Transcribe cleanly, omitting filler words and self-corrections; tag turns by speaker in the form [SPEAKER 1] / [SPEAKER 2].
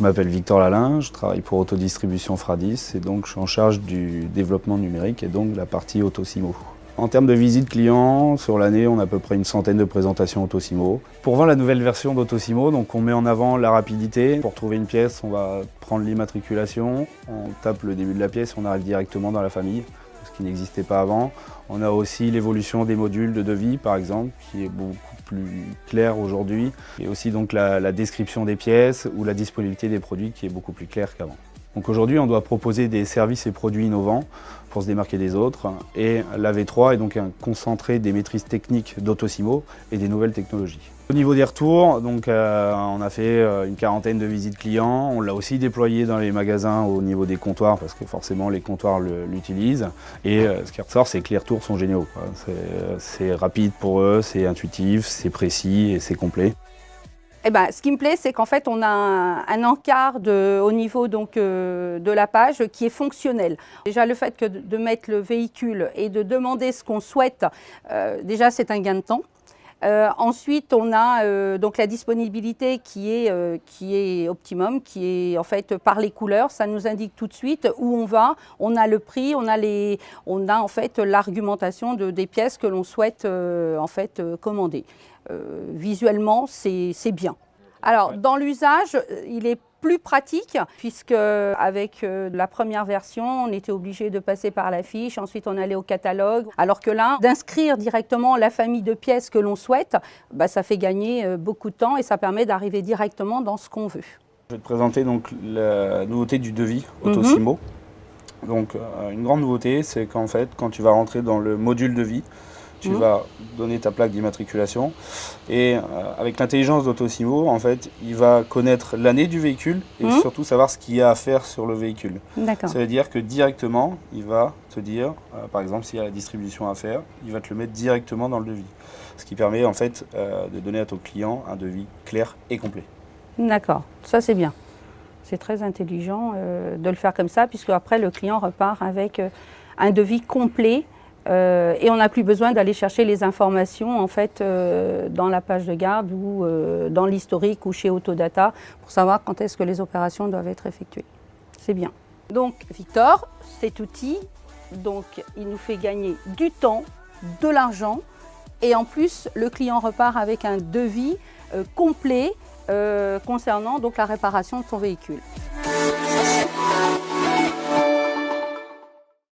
[SPEAKER 1] Je m'appelle Victor Lalin, je travaille pour Autodistribution Fradis et donc je suis en charge du développement numérique et donc de la partie Autosimo. En termes de visite client, sur l'année, on a à peu près une centaine de présentations Autosimo. Pour vendre la nouvelle version d'Autosimo, donc on met en avant la rapidité. Pour trouver une pièce, on va prendre l'immatriculation, on tape le début de la pièce, on arrive directement dans la famille, ce qui n'existait pas avant. On a aussi l'évolution des modules de devis, par exemple, qui est beaucoup plus claire aujourd'hui. Et aussi donc la description des pièces ou la disponibilité des produits qui est beaucoup plus claire qu'avant. Donc aujourd'hui, on doit proposer des services et produits innovants pour se démarquer des autres. Et la V3 est donc un concentré des maîtrises techniques d'Autosimo et des nouvelles technologies. Au niveau des retours, donc, on a fait une quarantaine de visites clients. On l'a aussi déployé dans les magasins au niveau des comptoirs parce que forcément les comptoirs l'utilisent. Et ce qui ressort, c'est que les retours sont géniaux. C'est rapide pour eux, c'est intuitif, c'est précis et c'est complet.
[SPEAKER 2] Eh ben, ce qui me plaît, c'est qu'en fait, on a un encart au niveau donc, de la page qui est fonctionnel. Déjà, le fait que de mettre le véhicule et de demander ce qu'on souhaite, déjà, c'est un gain de temps. Ensuite, on a donc la disponibilité qui est optimum, qui est en fait par les couleurs. Ça nous indique tout de suite où on va. On a le prix, on a en fait l'argumentation des pièces que l'on souhaite en fait commander. Visuellement, c'est bien. Alors, dans l'usage, il est plus pratique puisque avec la première version, on était obligé de passer par la fiche, ensuite on allait au catalogue. Alors que là, d'inscrire directement la famille de pièces que l'on souhaite, bah, ça fait gagner beaucoup de temps et ça permet d'arriver directement dans ce qu'on veut.
[SPEAKER 1] Je vais te présenter donc la nouveauté du devis Autosimo. Donc une grande nouveauté, c'est qu'en fait, quand tu vas rentrer dans le module devis, tu vas donner ta plaque d'immatriculation et avec l'intelligence d'Autosimo, en fait, il va connaître l'année du véhicule et surtout savoir ce qu'il y a à faire sur le véhicule. Ça veut dire que directement, il va te dire, par exemple, s'il y a la distribution à faire, il va te le mettre directement dans le devis. Ce qui permet en fait de donner à ton client un devis clair et complet.
[SPEAKER 2] D'accord, ça c'est bien. C'est très intelligent de le faire comme ça puisque après le client repart avec un devis complet. Et on n'a plus besoin d'aller chercher les informations en fait, dans la page de garde ou dans l'historique ou chez Autodata pour savoir quand est-ce que les opérations doivent être effectuées. C'est bien. Donc Victor, cet outil, donc, il nous fait gagner du temps, de l'argent et en plus le client repart avec un devis complet concernant donc, la réparation de son véhicule.